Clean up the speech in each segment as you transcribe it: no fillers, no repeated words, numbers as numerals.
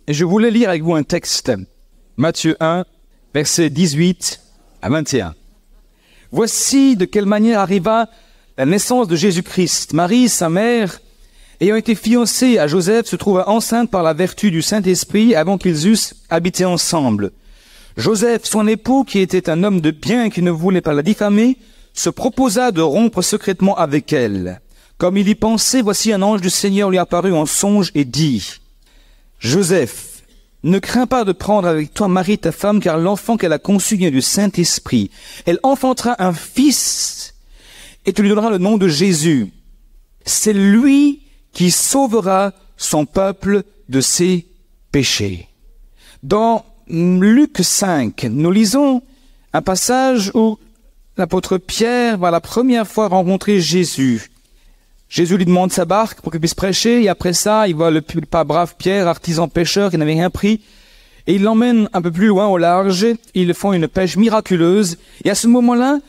Et je voulais lire avec vous un texte. Matthieu 1, versets 18 à 21. Voici de quelle manière arriva la naissance de Jésus-Christ. Marie, sa mère, ayant été fiancée à Joseph, se trouva enceinte par la vertu du Saint-Esprit avant qu'ils eussent habité ensemble. Joseph, son époux, qui était un homme de bien et qui ne voulait pas la diffamer, se proposa de rompre secrètement avec elle. Comme il y pensait, voici un ange du Seigneur lui apparut en songe et dit : « Joseph, ne crains pas de prendre avec toi Marie ta femme, car l'enfant qu'elle a conçu vient du Saint-Esprit. Elle enfantera un fils et tu lui donneras le nom de Jésus. C'est lui qui sauvera son peuple de ses péchés. » Dans Luc 5, nous lisons un passage où l'apôtre Pierre va la première fois rencontrer Jésus. Jésus lui demande sa barque pour qu'il puisse prêcher, et après ça, il voit le pas brave Pierre, artisan pêcheur, qui n'avait rien pris, et il l'emmène un peu plus loin au large. Ils font une pêche miraculeuse, et à ce moment-là,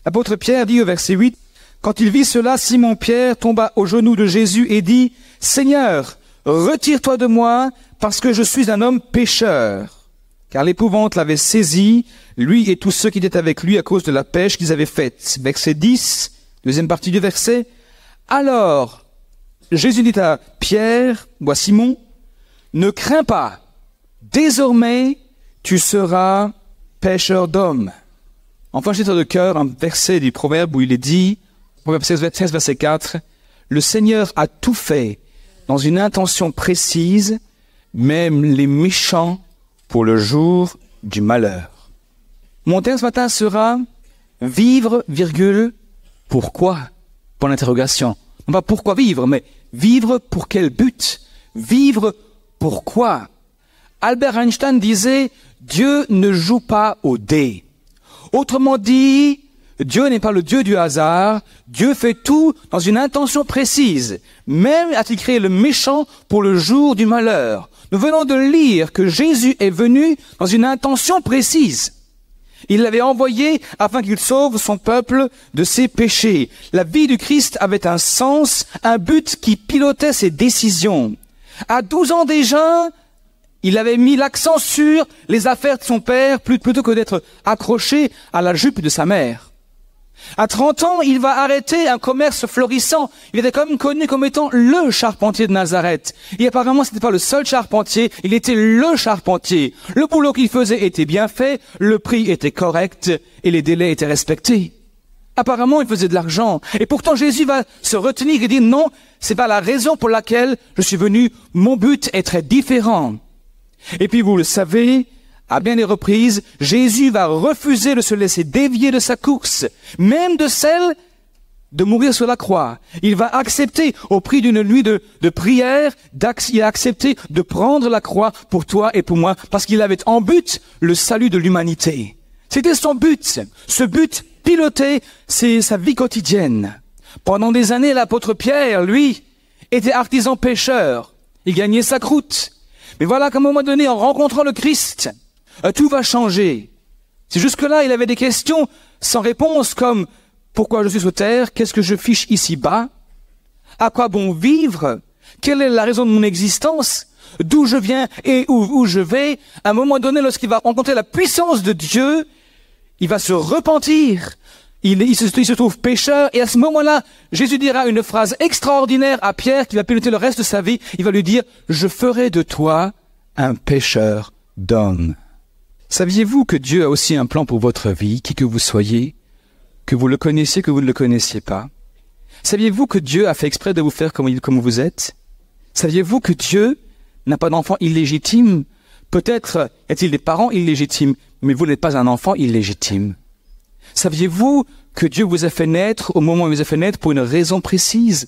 l'apôtre Pierre dit au verset 8, « Quand il vit cela, Simon-Pierre tomba aux genoux de Jésus et dit, « Seigneur, retire-toi de moi, parce que je suis un homme pécheur. » Car l'épouvante l'avait saisi, lui et tous ceux qui étaient avec lui à cause de la pêche qu'ils avaient faite. Verset 10, deuxième partie du verset. Alors, Jésus dit à Pierre, ou à Simon, « Ne crains pas, désormais tu seras pêcheur d'hommes. » Enfin, j'ai dans le cœur un verset du Proverbe où il est dit, Proverbe 16, verset 4, « Le Seigneur a tout fait dans une intention précise, même les méchants pour le jour du malheur. » Mon thème ce matin sera « Vivre, pourquoi ?» Pour l'interrogation. Non pas pourquoi vivre, mais vivre pour quel but? Vivre pourquoi? Albert Einstein disait « Dieu ne joue pas au dé ». Autrement dit, Dieu n'est pas le Dieu du hasard, Dieu fait tout dans une intention précise. Même a-t-il créé le méchant pour le jour du malheur. Nous venons de lire que Jésus est venu dans une intention précise. Il l'avait envoyé afin qu'il sauve son peuple de ses péchés. La vie du Christ avait un sens, un but qui pilotait ses décisions. À 12 ans déjà, il avait mis l'accent sur les affaires de son père plutôt que d'être accroché à la jupe de sa mère. À 30 ans, il va arrêter un commerce florissant. Il était quand même connu comme étant le charpentier de Nazareth. Et apparemment, ce n'était pas le seul charpentier, il était le charpentier. Le boulot qu'il faisait était bien fait, le prix était correct et les délais étaient respectés. Apparemment, il faisait de l'argent. Et pourtant, Jésus va se retenir et dire non, c'est pas la raison pour laquelle je suis venu. Mon but est très différent. Et puis, vous le savez, à bien des reprises, Jésus va refuser de se laisser dévier de sa course, même de celle de mourir sur la croix. Il va accepter, au prix d'une nuit de prière, il a accepté de prendre la croix pour toi et pour moi, parce qu'il avait en but le salut de l'humanité. C'était son but. Ce but pilotait sa vie quotidienne. Pendant des années, l'apôtre Pierre, lui, était artisan pêcheur. Il gagnait sa croûte. Mais voilà qu'à un moment donné, en rencontrant le Christ, tout va changer. Si jusque-là, il avait des questions sans réponse comme « Pourquoi je suis sur terre? Qu'est-ce que je fiche ici-bas? À quoi bon vivre? Quelle est la raison de mon existence? D'où je viens et où je vais ?» À un moment donné, lorsqu'il va rencontrer la puissance de Dieu, il va se repentir. Il se trouve pécheur. Et à ce moment-là, Jésus dira une phrase extraordinaire à Pierre qui va piloter le reste de sa vie. Il va lui dire « Je ferai de toi un pêcheur d'hommes. » Saviez-vous que Dieu a aussi un plan pour votre vie, qui que vous soyez, que vous le connaissiez, que vous ne le connaissiez pas? Saviez-vous que Dieu a fait exprès de vous faire comme vous êtes? Saviez-vous que Dieu n'a pas d'enfant illégitime? Peut-être est-il des parents illégitimes, mais vous n'êtes pas un enfant illégitime. Saviez-vous que Dieu vous a fait naître au moment où il vous a fait naître pour une raison précise?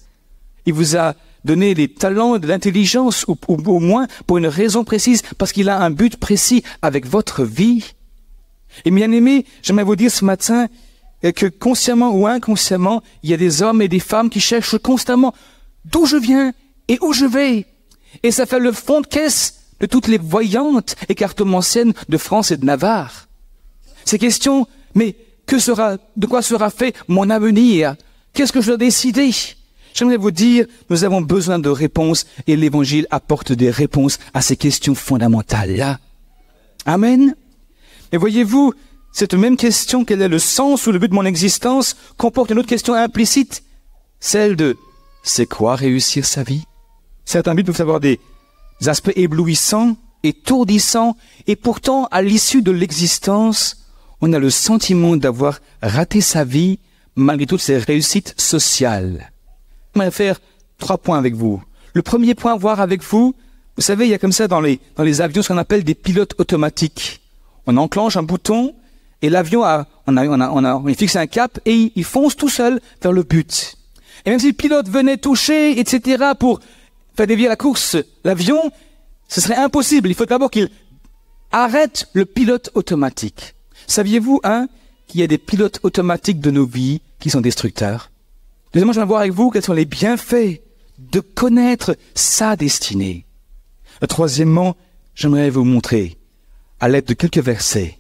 Il vous a donné des talents, de l'intelligence, ou au moins pour une raison précise, parce qu'il a un but précis avec votre vie. Et bien aimés, j'aimerais vous dire ce matin que consciemment ou inconsciemment, il y a des hommes et des femmes qui cherchent constamment d'où je viens et où je vais. Et ça fait le fond de caisse de toutes les voyantes et cartomanciennes de France et de Navarre. Ces questions, mais de quoi sera fait mon avenir? Qu'est-ce que je dois décider? J'aimerais vous dire, nous avons besoin de réponses et l'Évangile apporte des réponses à ces questions fondamentales-là. Amen. Et voyez-vous, cette même question, quel est le sens ou le but de mon existence, comporte une autre question implicite, celle de « c'est quoi réussir sa vie ?» Certains buts peuvent avoir des aspects éblouissants, étourdissants, et pourtant, à l'issue de l'existence, on a le sentiment d'avoir raté sa vie malgré toutes ses réussites sociales. Je vais faire 3 points avec vous. Le premier point à voir avec vous, vous savez, il y a comme ça dans les avions ce qu'on appelle des pilotes automatiques. On enclenche un bouton et l'avion on fixe un cap et il fonce tout seul vers le but. Et même si le pilote venait toucher, etc., pour faire dévier la course, l'avion, ce serait impossible. Il faut d'abord qu'il arrête le pilote automatique. Saviez-vous, qu'il y a des pilotes automatiques de nos vies qui sont destructeurs? Deuxièmement, je vais voir avec vous quels sont les bienfaits de connaître sa destinée. Troisièmement, j'aimerais vous montrer, à l'aide de quelques versets,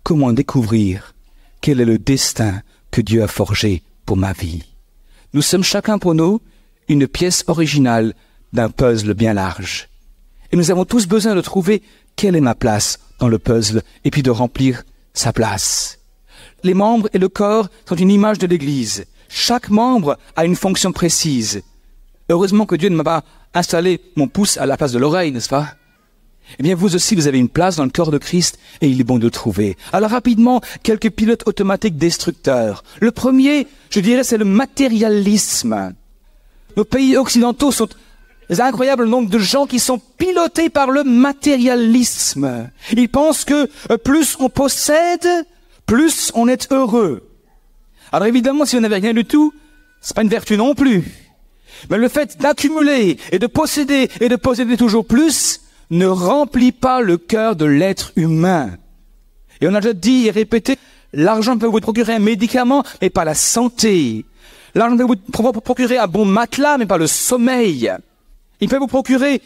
comment découvrir quel est le destin que Dieu a forgé pour ma vie. Nous sommes chacun pour nous une pièce originale d'un puzzle bien large. Et nous avons tous besoin de trouver quelle est ma place dans le puzzle et puis de remplir sa place. Les membres et le corps sont une image de l'Église. Chaque membre a une fonction précise. Heureusement que Dieu ne m'a pas installé mon pouce à la place de l'oreille, n'est-ce pas? Eh bien, vous aussi, vous avez une place dans le corps de Christ et il est bon de le trouver. Alors, rapidement, quelques pilotes automatiques destructeurs. Le premier, je dirais, c'est le matérialisme. Nos pays occidentaux sont un incroyable nombre de gens qui sont pilotés par le matérialisme. Ils pensent que plus on possède, plus on est heureux. Alors évidemment, si vous n'avez rien du tout, c'est pas une vertu non plus. Mais le fait d'accumuler et de posséder toujours plus ne remplit pas le cœur de l'être humain. Et on a déjà dit et répété, l'argent peut vous procurer un médicament, mais pas la santé. L'argent peut vous procurer un bon matelas, mais pas le sommeil. Il peut vous procurer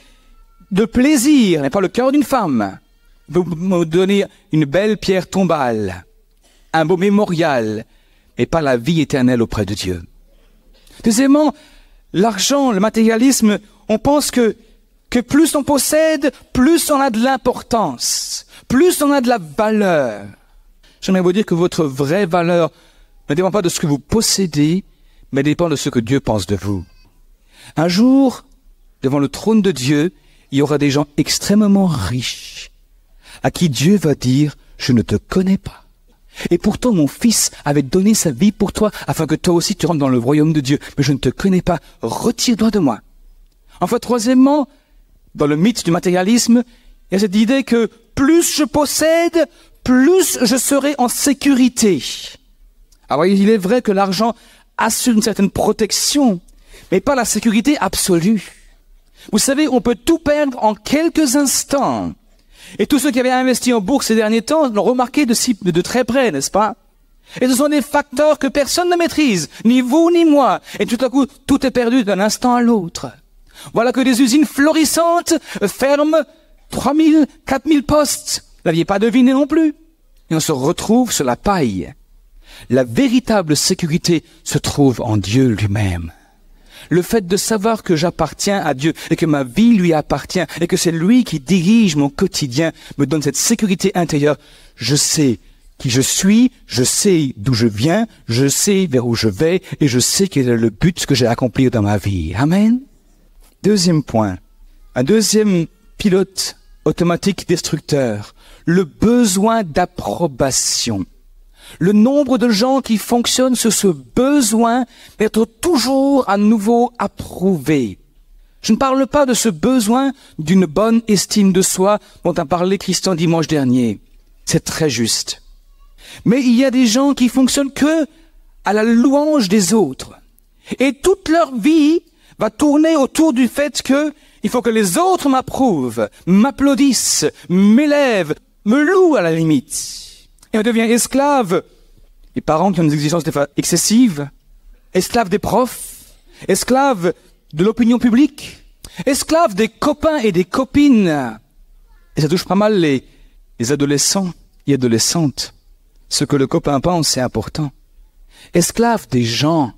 de plaisir, mais pas le cœur d'une femme. Il peut vous donner une belle pierre tombale, un beau mémorial, mais pas la vie éternelle auprès de Dieu. Deuxièmement, l'argent, le matérialisme, on pense que plus on possède, plus on a de l'importance, plus on a de la valeur. J'aimerais vous dire que votre vraie valeur ne dépend pas de ce que vous possédez, mais dépend de ce que Dieu pense de vous. Un jour, devant le trône de Dieu, il y aura des gens extrêmement riches, à qui Dieu va dire « Je ne te connais pas. Et pourtant, mon fils avait donné sa vie pour toi, afin que toi aussi tu rentres dans le royaume de Dieu. Mais je ne te connais pas. Retire-toi de moi. » Enfin, troisièmement, dans le mythe du matérialisme, il y a cette idée que plus je possède, plus je serai en sécurité. Alors, il est vrai que l'argent assure une certaine protection, mais pas la sécurité absolue. Vous savez, on peut tout perdre en quelques instants. Et tous ceux qui avaient investi en bourse ces derniers temps l'ont remarqué de très près, n'est-ce pas? Et ce sont des facteurs que personne ne maîtrise, ni vous ni moi. Et tout à coup, tout est perdu d'un instant à l'autre. Voilà que des usines florissantes ferment 3000, 4000 postes. Vous n'aviez pas deviné non plus. Et on se retrouve sur la paille. La véritable sécurité se trouve en Dieu lui-même. Le fait de savoir que j'appartiens à Dieu et que ma vie lui appartient et que c'est lui qui dirige mon quotidien me donne cette sécurité intérieure. Je sais qui je suis, je sais d'où je viens, je sais vers où je vais et je sais quel est le but que j'ai à accomplir dans ma vie. Amen. Deuxième point, un deuxième pilote automatique destructeur, le besoin d'approbation. Le nombre de gens qui fonctionnent sur ce besoin d'être toujours à nouveau approuvés. Je ne parle pas de ce besoin d'une bonne estime de soi dont a parlé Christian dimanche dernier. C'est très juste. Mais il y a des gens qui fonctionnent que à la louange des autres. Et toute leur vie va tourner autour du fait que il faut que les autres m'approuvent, m'applaudissent, m'élèvent, me louent à la limite. Et on devient esclave des parents qui ont des exigences des fois excessives, esclave des profs, esclave de l'opinion publique, esclave des copains et des copines. Et ça touche pas mal les adolescents et adolescentes. Ce que le copain pense, c'est important. Esclave des gens.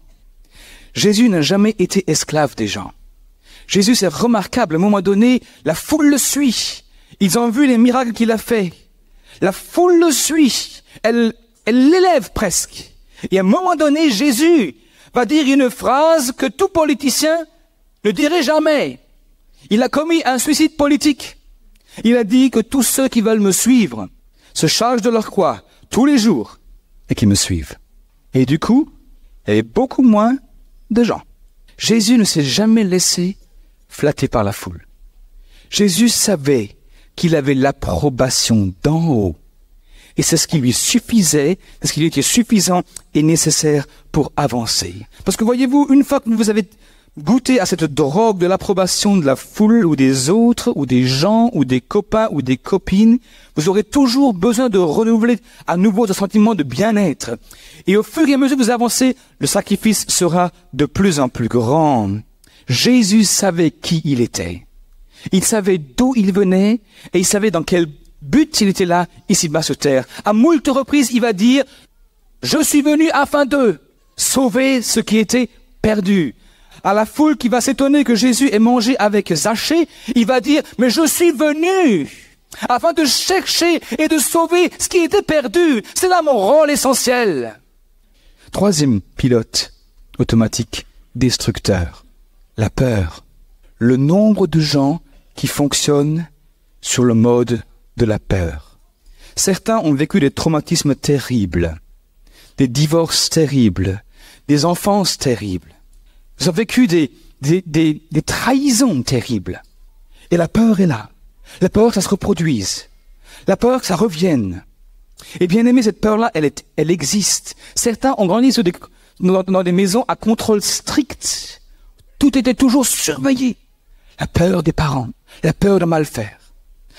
Jésus n'a jamais été esclave des gens. Jésus, c'est remarquable. À un moment donné, la foule le suit. Ils ont vu les miracles qu'il a fait. La foule le suit. Elle l'élève presque. Et à un moment donné, Jésus va dire une phrase que tout politicien ne dirait jamais. Il a commis un suicide politique. Il a dit que tous ceux qui veulent me suivre se chargent de leur croix tous les jours et qui me suivent. Et du coup, il y avait beaucoup moins de gens. Jésus ne s'est jamais laissé flatter par la foule. Jésus savait qu'il avait l'approbation d'en haut. Et c'est ce qui lui suffisait, c'est ce qui lui était suffisant et nécessaire pour avancer. Parce que voyez-vous, une fois que vous avez goûté à cette drogue de l'approbation de la foule ou des autres, ou des gens, ou des copains, ou des copines, vous aurez toujours besoin de renouveler à nouveau ce sentiment de bien-être. Et au fur et à mesure que vous avancez, le sacrifice sera de plus en plus grand. Jésus savait qui il était. Il savait d'où il venait, et il savait dans quel but il était là, ici-bas sur terre. À moult reprises, il va dire, « Je suis venu afin de sauver ce qui était perdu. » À la foule qui va s'étonner que Jésus ait mangé avec Zachée, il va dire, « Mais je suis venu afin de chercher et de sauver ce qui était perdu. » C'est là mon rôle essentiel. Troisième pilote automatique destructeur, la peur. Le nombre de gens qui fonctionnent sur le mode de la peur. Certains ont vécu des traumatismes terribles, des divorces terribles, des enfances terribles. Ils ont vécu des trahisons terribles. Et la peur est là. La peur que ça se reproduise. La peur que ça revienne. Et bien aimé, cette peur-là, elle existe. Certains ont grandi dans des maisons à contrôle strict. Tout était toujours surveillé. La peur des parents, la peur de mal faire,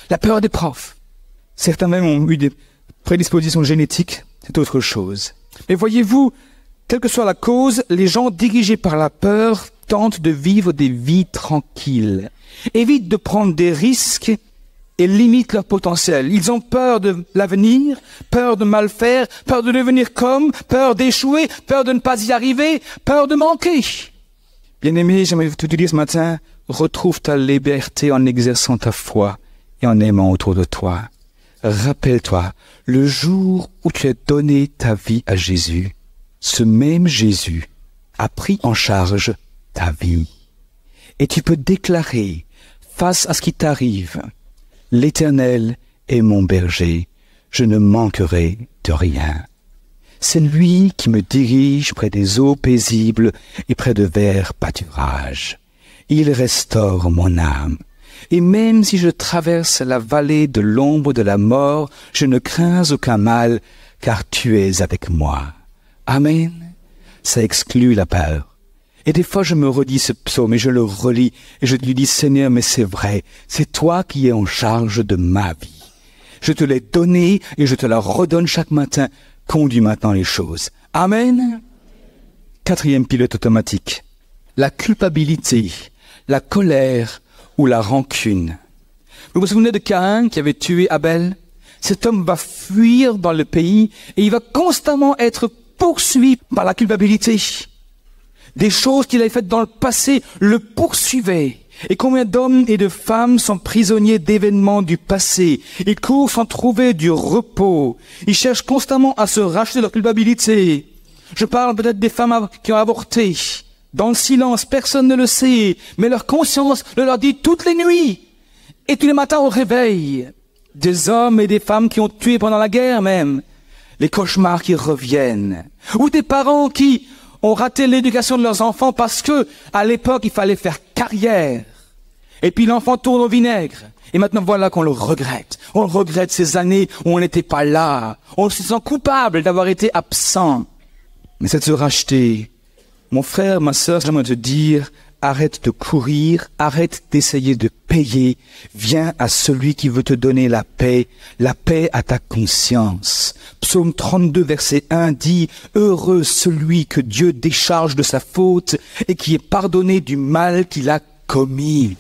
la peur des profs. Certains même ont eu des prédispositions génétiques, c'est autre chose. Mais voyez-vous, quelle que soit la cause, les gens dirigés par la peur tentent de vivre des vies tranquilles, évitent de prendre des risques et limitent leur potentiel. Ils ont peur de l'avenir, peur de mal faire, peur de devenir comme, peur d'échouer, peur de ne pas y arriver, peur de manquer. Bien-aimé, j'aimerais te dire ce matin, retrouve ta liberté en exerçant ta foi et en aimant autour de toi. Rappelle-toi, le jour où tu as donné ta vie à Jésus, ce même Jésus a pris en charge ta vie. Et tu peux déclarer, face à ce qui t'arrive, « L'Éternel est mon berger, je ne manquerai de rien. C'est lui qui me dirige près des eaux paisibles et près de verts pâturages. Il restaure mon âme. Et même si je traverse la vallée de l'ombre de la mort, je ne crains aucun mal, car tu es avec moi. » Amen. Ça exclut la peur. Et des fois, je me redis ce psaume et je le relis et je lui dis, Seigneur, mais c'est vrai, c'est toi qui es en charge de ma vie. Je te l'ai donnée et je te la redonne chaque matin. Conduis maintenant les choses. Amen. Quatrième pilote automatique. La culpabilité, la colère ou la rancune. Vous vous souvenez de Caïn qui avait tué Abel? Cet homme va fuir dans le pays et il va constamment être poursuivi par la culpabilité. Des choses qu'il avait faites dans le passé le poursuivaient. Et combien d'hommes et de femmes sont prisonniers d'événements du passé? Ils courent sans trouver du repos. Ils cherchent constamment à se racheter leur culpabilité. Je parle peut-être des femmes qui ont avorté. Dans le silence, personne ne le sait, mais leur conscience le leur dit toutes les nuits. Et tous les matins au réveil, des hommes et des femmes qui ont tué pendant la guerre même. Les cauchemars qui reviennent. Ou des parents qui ont raté l'éducation de leurs enfants parce que, à l'époque, il fallait faire carrière. Et puis l'enfant tourne au vinaigre. Et maintenant, voilà qu'on le regrette. On regrette ces années où on n'était pas là. On se sent coupable d'avoir été absent. Mais c'est de se racheter. Mon frère, ma sœur, j'aimerais te dire, arrête de courir, arrête d'essayer de payer. Viens à celui qui veut te donner la paix à ta conscience. Psaume 32, verset 1 dit, « Heureux celui que Dieu décharge de sa faute et qui est pardonné du mal qu'il a commis. »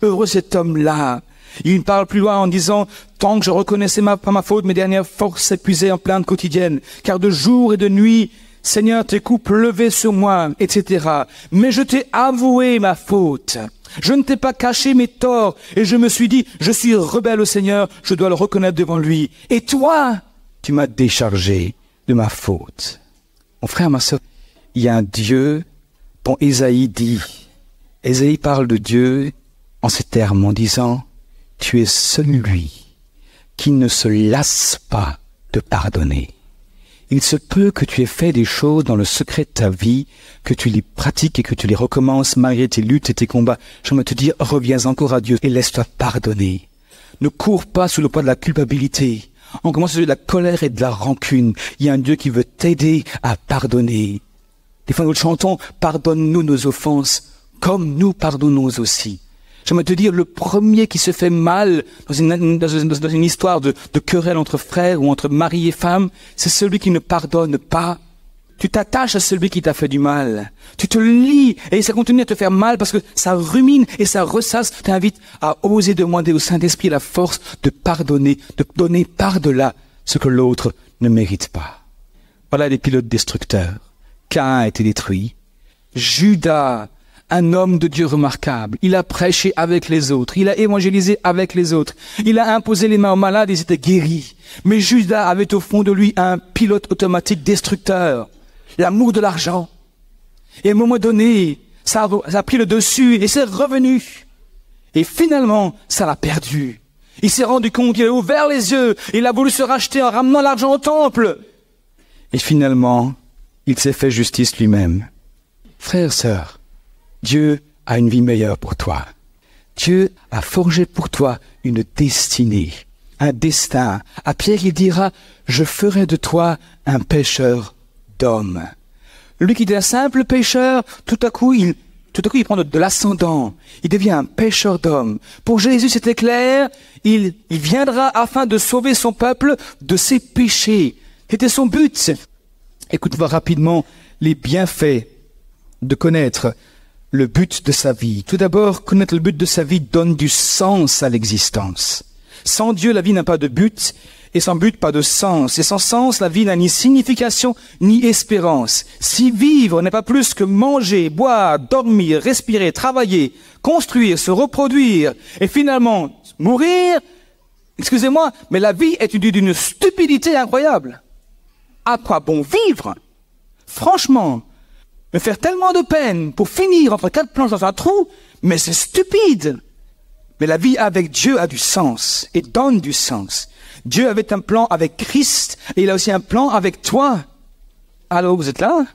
Heureux cet homme-là. Il parle plus loin en disant, « Tant que je reconnaissais pas ma faute, mes dernières forces s'épuisaient en plainte quotidienne, car de jour et de nuit, Seigneur, tes coups pleuvaient sur moi, etc. Mais je t'ai avoué ma faute. Je ne t'ai pas caché mes torts et je me suis dit, je suis rebelle au Seigneur, je dois le reconnaître devant lui. Et toi, tu m'as déchargé de ma faute. Mon frère, ma sœur, il y a un Dieu dont Ésaïe dit. Ésaïe parle de Dieu en ces termes, en disant, tu es celui qui ne se lasse pas de pardonner. Il se peut que tu aies fait des choses dans le secret de ta vie, que tu les pratiques et que tu les recommences malgré tes luttes et tes combats. J'aimerais te dire, reviens encore à Dieu et laisse-toi pardonner. Ne cours pas sous le poids de la culpabilité. On commence sur de la colère et de la rancune. Il y a un Dieu qui veut t'aider à pardonner. Des fois nous chantons, pardonne-nous nos offenses, comme nous pardonnons aussi. J'aimerais te dire, le premier qui se fait mal dans une histoire de querelle entre frères ou entre mari et femme, c'est celui qui ne pardonne pas. Tu t'attaches à celui qui t'a fait du mal. Tu te lies et ça continue à te faire mal parce que ça rumine et ça ressasse. Je t'invite à oser demander au Saint-Esprit la force de pardonner, de donner par-delà ce que l'autre ne mérite pas. Voilà les pilotes destructeurs. Caïn a été détruit. Judas, un homme de Dieu remarquable. Il a prêché avec les autres. Il a évangélisé avec les autres. Il a imposé les mains aux malades, ils étaient guéris. Mais Judas avait au fond de lui un pilote automatique destructeur. L'amour de l'argent. Et à un moment donné, ça a pris le dessus et c'est revenu. Et finalement, ça l'a perdu. Il s'est rendu compte, il a ouvert les yeux. Il a voulu se racheter en ramenant l'argent au temple. Et finalement, il s'est fait justice lui-même. Frères, sœurs, Dieu a une vie meilleure pour toi. Dieu a forgé pour toi une destinée, un destin. À Pierre, il dira, je ferai de toi un pêcheur d'hommes. Lui qui était un simple pêcheur, tout à coup, il prend de l'ascendant. Il devient un pêcheur d'hommes. Pour Jésus, c'était clair, il viendra afin de sauver son peuple de ses péchés. C'était son but. Écoute-moi rapidement les bienfaits de connaître le but de sa vie. Tout d'abord, connaître le but de sa vie donne du sens à l'existence. Sans Dieu, la vie n'a pas de but, et sans but, pas de sens. Et sans sens, la vie n'a ni signification, ni espérance. Si vivre n'est pas plus que manger, boire, dormir, respirer, travailler, construire, se reproduire, et finalement mourir, excusez-moi, mais la vie est d'une stupidité incroyable. À quoi bon vivre? Franchement, me faire tellement de peine pour finir entre quatre planches dans un trou, mais c'est stupide. Mais la vie avec Dieu a du sens et donne du sens. Dieu avait un plan avec Christ et il a aussi un plan avec toi. Allô, vous êtes là?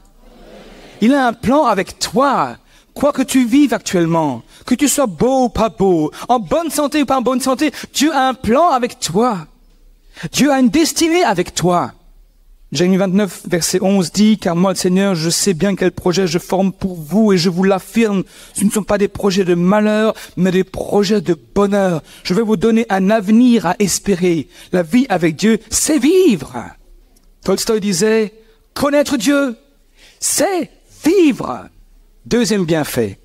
Il a un plan avec toi. Quoi que tu vives actuellement, que tu sois beau ou pas beau, en bonne santé ou pas en bonne santé, Dieu a un plan avec toi. Dieu a une destinée avec toi. Jérémie 29, verset 11 dit, « Car moi, le Seigneur, je sais bien quel projet je forme pour vous et je vous l'affirme. Ce ne sont pas des projets de malheur, mais des projets de bonheur. Je vais vous donner un avenir à espérer. La vie avec Dieu, c'est vivre. » Tolstoï disait, « Connaître Dieu, c'est vivre. » Deuxième bienfait,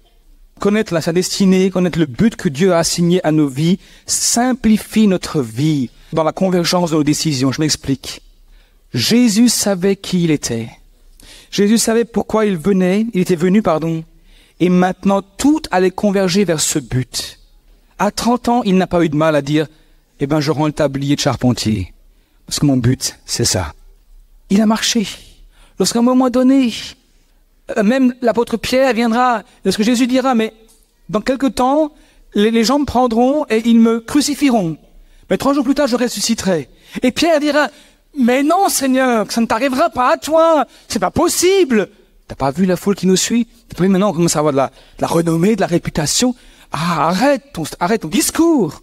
connaître sa destinée, connaître le but que Dieu a assigné à nos vies, simplifie notre vie dans la convergence de nos décisions. Je m'explique. Jésus savait qui il était. Jésus savait pourquoi il était venu, et maintenant tout allait converger vers ce but. À 30 ans, il n'a pas eu de mal à dire, je rends le tablier de charpentier, parce que mon but, c'est ça. Il a marché. Lorsqu'à un moment donné, même l'apôtre Pierre viendra, lorsque Jésus dira, mais dans quelque temps, les gens me prendront et ils me crucifieront. Mais 3 jours plus tard, je ressusciterai. Et Pierre dira, mais non, Seigneur, ça ne t'arrivera pas à toi. C'est pas possible. T'as pas vu la foule qui nous suit? T'as pas vu maintenant on commence à avoir de la renommée, de la réputation? Ah, arrête ton discours.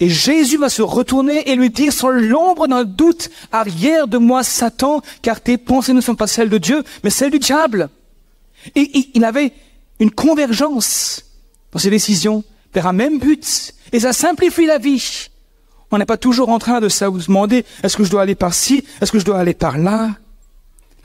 Et Jésus va se retourner et lui dire sans l'ombre d'un doute, arrière de moi, Satan, car tes pensées ne sont pas celles de Dieu, mais celles du diable. Et il avait une convergence dans ses décisions vers un même but. Et ça simplifie la vie. On n'est pas toujours en train de se demander, est-ce que je dois aller par ci, est-ce que je dois aller par là?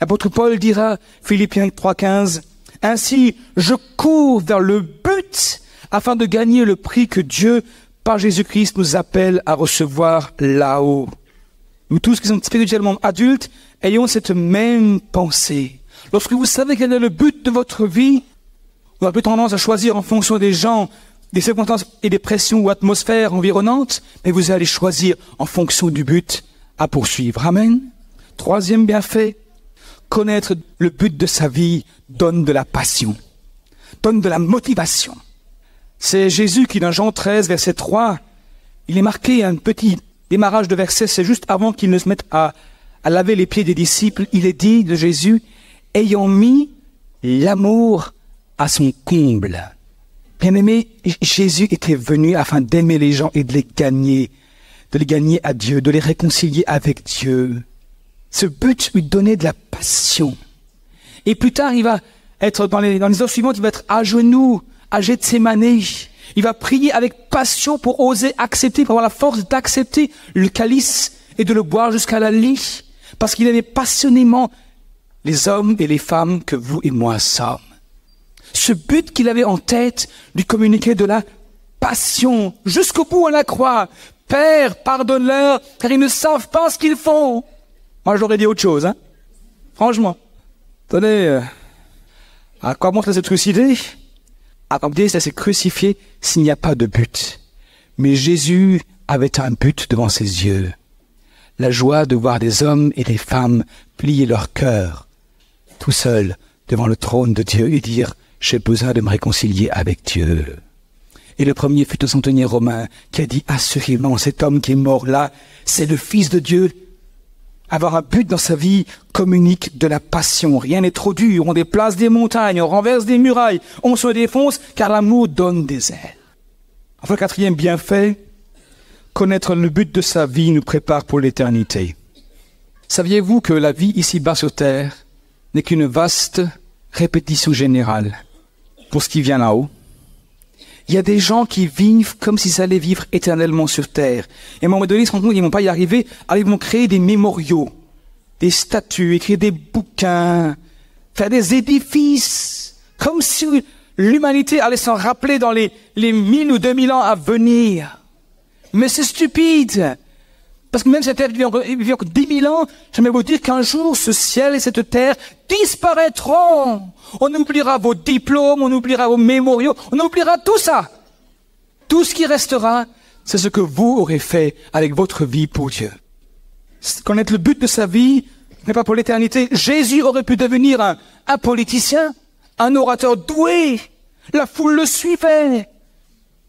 L'apôtre Paul dira, Philippiens 3,15, « Ainsi, je cours vers le but afin de gagner le prix que Dieu, par Jésus-Christ, nous appelle à recevoir là-haut. » Nous tous qui sommes spirituellement adultes, ayons cette même pensée. lorsque vous savez quel est le but de votre vie, vous n'avez plus tendance à choisir en fonction des gens, des circonstances et des pressions ou atmosphères environnantes, mais vous allez choisir en fonction du but à poursuivre. Amen. Troisième bienfait, connaître le but de sa vie donne de la passion, donne de la motivation. C'est Jésus qui, dans Jean 13, verset 3, il est marqué un petit démarrage de verset, c'est juste avant qu'il ne se mette à laver les pieds des disciples. Il est dit de Jésus, ayant mis l'amour à son comble. Bien-aimé, Jésus était venu afin d'aimer les gens et de les gagner à Dieu, de les réconcilier avec Dieu. Ce but lui donnait de la passion. Et plus tard, il va être dans les heures suivantes, il va être à genoux, à Gethsémane. Il va prier avec passion pour oser accepter, pour avoir la force d'accepter le calice et de le boire jusqu'à la lie, parce qu'il aimait passionnément les hommes et les femmes que vous et moi sommes. Ce but qu'il avait en tête lui communiquait de la passion jusqu'au bout à la croix. Père, pardonne-leur, car ils ne savent pas ce qu'ils font. Moi, j'aurais dit autre chose, hein. Franchement. Attendez, à quoi bon ça s'est trucidé? À quoi bon ça s'est crucifié s'il n'y a pas de but? Mais Jésus avait un but devant ses yeux. La joie de voir des hommes et des femmes plier leur cœur, tout seuls, devant le trône de Dieu et dire « J'ai besoin de me réconcilier avec Dieu ». Et le premier fut un centenier romain qui a dit « Assurément, cet homme qui est mort là, c'est le Fils de Dieu ». Avoir un but dans sa vie communique de la passion. Rien n'est trop dur. On déplace des montagnes, on renverse des murailles, on se défonce, car l'amour donne des ailes. Enfin, quatrième bienfait, connaître le but de sa vie nous prépare pour l'éternité. Saviez-vous que la vie ici-bas sur terre n'est qu'une vaste répétition générale pour ce qui vient là-haut? Il y a des gens qui vivent comme s'ils allaient vivre éternellement sur terre. Et à un moment donné, ils se rendent compte qu'ils ne vont pas y arriver. Alors ils vont créer des mémoriaux, des statues, écrire des bouquins, faire des édifices, comme si l'humanité allait s'en rappeler dans les 1000 ou 2000 ans à venir. Mais c'est stupide. Parce que même si cette terre vit encore 10 000 ans, j'aimerais vous dire qu'un jour, ce ciel et cette terre disparaîtront. On oubliera vos diplômes, on oubliera vos mémoriaux, on oubliera tout ça. Tout ce qui restera, c'est ce que vous aurez fait avec votre vie pour Dieu. Connaître le but de sa vie, mais pas pour l'éternité. Jésus aurait pu devenir un politicien, un orateur doué. La foule le suivait.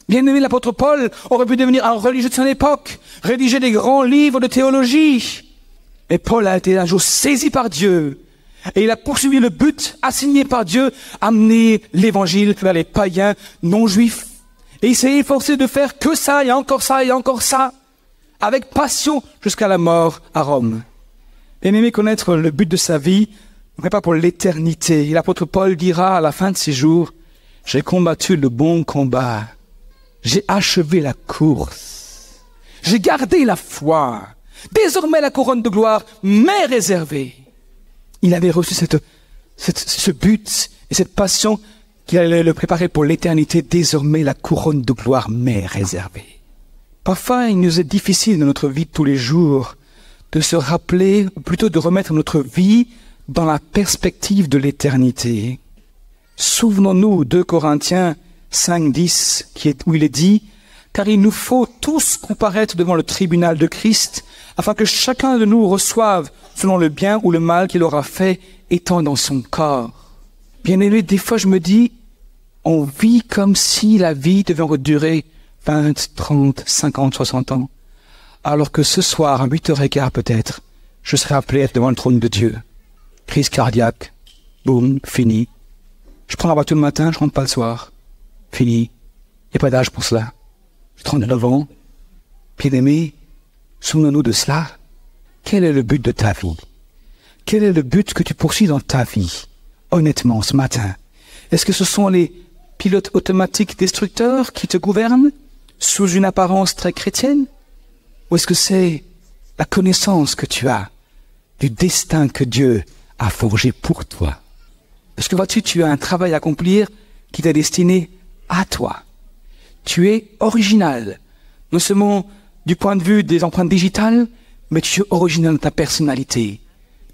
Bien-aimé, l'apôtre Paul aurait pu devenir un religieux de son époque, rédiger des grands livres de théologie. Mais Paul a été un jour saisi par Dieu, et il a poursuivi le but assigné par Dieu, amener l'évangile vers les païens non juifs. Et il s'est efforcé de faire que ça, et encore ça, et encore ça, avec passion jusqu'à la mort à Rome. Bien-aimé, connaître le but de sa vie, mais pas pour l'éternité. Et l'apôtre Paul dira à la fin de ses jours, « J'ai combattu le bon combat. J'ai achevé la course. J'ai gardé la foi. Désormais, la couronne de gloire m'est réservée. » Il avait reçu ce but et cette passion qu'il allait le préparer pour l'éternité. Désormais, la couronne de gloire m'est réservée. Parfois, il nous est difficile dans notre vie de tous les jours de se rappeler, ou plutôt de remettre notre vie dans la perspective de l'éternité. Souvenons-nous, 2 Corinthiens 5:10, où il est dit « Car il nous faut tous comparaître devant le tribunal de Christ, afin que chacun de nous reçoive selon le bien ou le mal qu'il aura fait, étant dans son corps. » Bien-aimé, des fois je me dis, on vit comme si la vie devait encore durer 20, 30, 50, 60 ans, alors que ce soir, à 8h15 peut-être, je serai appelé à être devant le trône de Dieu. Crise cardiaque, boum, fini. Je prends la voiture le matin, je rentre pas le soir. Fini. Il n'y a pas d'âge pour cela. J'ai 39 ans. Bien-aimé, souvenons-nous de cela. Quel est le but de ta vie? Quel est le but que tu poursuis dans ta vie? Honnêtement, ce matin. Est-ce que ce sont les pilotes automatiques destructeurs qui te gouvernent sous une apparence très chrétienne? Ou est-ce que c'est la connaissance que tu as du destin que Dieu a forgé pour toi? Parce que vois-tu, tu as un travail à accomplir qui t'est destiné à toi. Tu es original, non seulement du point de vue des empreintes digitales, mais tu es original dans ta personnalité.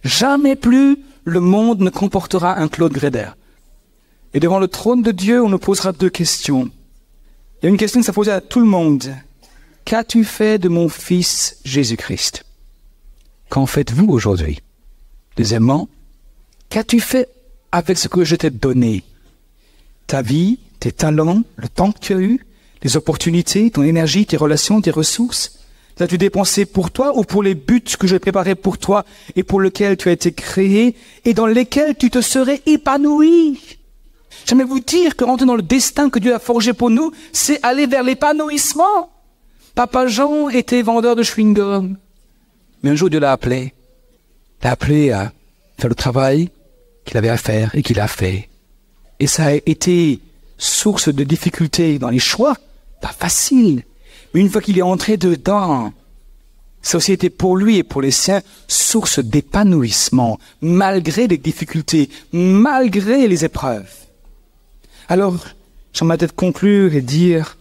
Jamais plus le monde ne comportera un Claude Gréder. Et devant le trône de Dieu, on nous posera deux questions. Il y a une question qui s'est posée à tout le monde. Qu'as-tu fait de mon fils Jésus-Christ? Qu'en faites-vous aujourd'hui? Deuxièmement, qu'as-tu fait avec ce que je t'ai donné? Ta vie, tes talents, le temps que tu as eu, les opportunités, ton énergie, tes relations, tes ressources. L'as-tu dépensé pour toi ou pour les buts que j'ai préparés pour toi et pour lesquels tu as été créé et dans lesquels tu te serais épanoui? J'aimerais vous dire que rentrer dans le destin que Dieu a forgé pour nous, c'est aller vers l'épanouissement. Papa Jean était vendeur de chewing-gum. Mais un jour, Dieu l'a appelé. L'a appelé à faire le travail qu'il avait à faire et qu'il a fait. Et ça a été source de difficultés dans les choix. Pas facile. Mais une fois qu'il est entré dedans, ça aussi été pour lui et pour les siens source d'épanouissement, malgré les difficultés, malgré les épreuves. Alors, j'aimerais peut-être conclure et dire,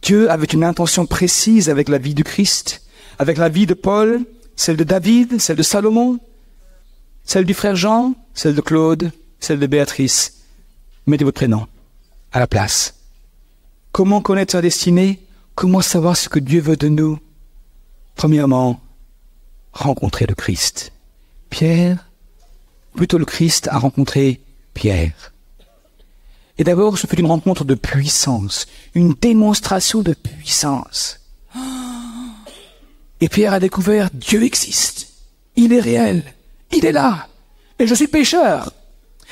Dieu avait une intention précise avec la vie du Christ, avec la vie de Paul, celle de David, celle de Salomon, celle du frère Jean, celle de Claude, celle de Béatrice. Mettez votre prénom à la place. Comment connaître sa destinée? Comment savoir ce que Dieu veut de nous? Premièrement, rencontrer le Christ. Plutôt le Christ a rencontré Pierre. Et d'abord, ce fut une rencontre de puissance, une démonstration de puissance. Et Pierre a découvert, Dieu existe, il est réel, il est là, et je suis pécheur.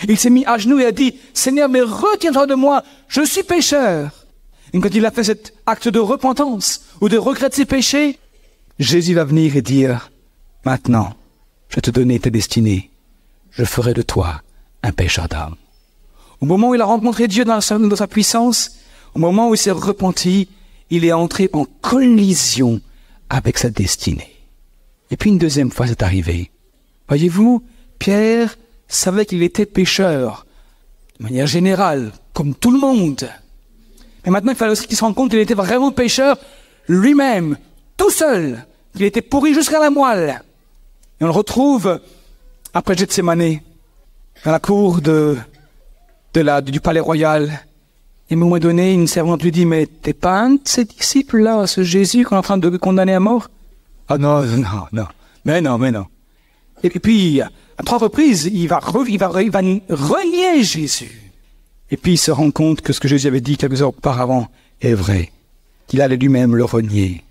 Il s'est mis à genoux et a dit, Seigneur, mais retiens-toi de moi, je suis pécheur. Et quand il a fait cet acte de repentance ou de regret de ses péchés, Jésus va venir et dire, maintenant, je vais te donner ta destinée, je ferai de toi un pécheur d'âme. Au moment où il a rencontré Dieu dans sa puissance, au moment où il s'est repenti, il est entré en collision avec sa destinée. Et puis une deuxième fois, c'est arrivé. Voyez-vous, Pierre savait qu'il était pécheur, de manière générale, comme tout le monde. Mais maintenant, il fallait aussi qu'il se rende compte qu'il était vraiment pécheur lui-même, tout seul, qu'il était pourri jusqu'à la moelle. Et on le retrouve après Gethsémani, dans la cour du palais royal. Et à un moment donné, une servante lui dit, mais t'es pas un de ces disciples-là, ce Jésus qu'on est en train de condamner à mort? Ah non. Mais non. Et puis, à 3 reprises, il va renier Jésus. Et puis il se rend compte que ce que Jésus avait dit quelques heures auparavant est vrai, qu'il allait lui-même le renier.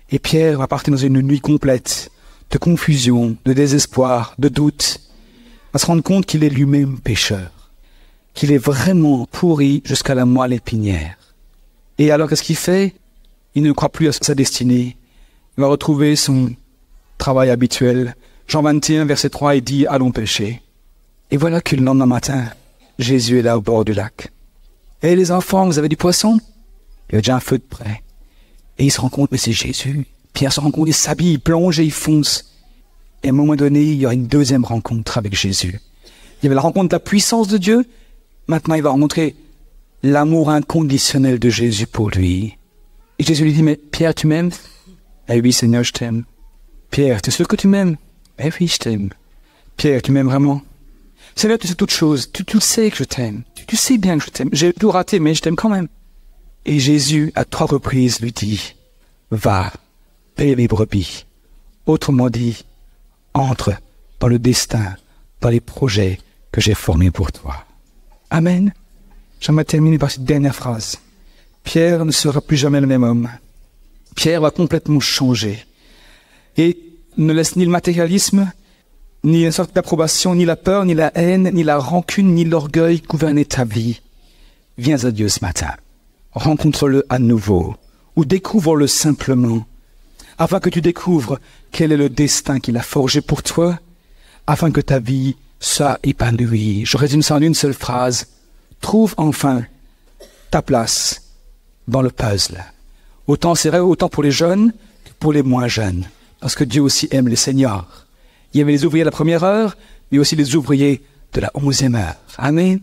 Et Pierre va partir dans une nuit complète de confusion, de désespoir, de doute, va se rendre compte qu'il est lui-même pécheur, qu'il est vraiment pourri jusqu'à la moelle épinière. Et alors qu'est-ce qu'il fait? Il ne croit plus à sa destinée. Il va retrouver son travail habituel. Jean 21, verset 3, il dit « Allons pêcher ». Et voilà que le lendemain matin, Jésus est là au bord du lac. « Et les enfants, vous avez du poisson ?» Il y a déjà un feu de près. Et il se rend compte, mais c'est Jésus. Pierre se rend compte, il s'habille, il plonge et il fonce. Et à un moment donné, il y aura une deuxième rencontre avec Jésus. Il y avait la rencontre de la puissance de Dieu. Maintenant, il va rencontrer l'amour inconditionnel de Jésus pour lui. Et Jésus lui dit, mais Pierre, tu m'aimes? Eh oui, Seigneur, je t'aime. Pierre, tu es sûr que tu m'aimes? Eh oui, je t'aime. Pierre, tu m'aimes vraiment? Seigneur, tu sais toutes choses. Tu sais que je t'aime. Tu sais bien que je t'aime. J'ai tout raté, mais je t'aime quand même. Et Jésus, à 3 reprises, lui dit, va, paie mes brebis. Autrement dit, entre dans le destin, dans les projets que j'ai formés pour toi. Amen. J'aimerais terminer par cette dernière phrase. Pierre ne sera plus jamais le même homme. Pierre va complètement changer. Et ne laisse ni le matérialisme, ni une sorte d'approbation, ni la peur, ni la haine, ni la rancune, ni l'orgueil gouverner ta vie. Viens à Dieu ce matin. Rencontre-le à nouveau, ou découvre-le simplement, afin que tu découvres quel est le destin qu'il a forgé pour toi, afin que ta vie soit épanouie. Je résume ça en une seule phrase. Trouve enfin ta place dans le puzzle. Autant c'est vrai, autant pour les jeunes que pour les moins jeunes. Parce que Dieu aussi aime les seniors. Il y avait les ouvriers de la première heure, mais aussi les ouvriers de la 11e heure. Amen.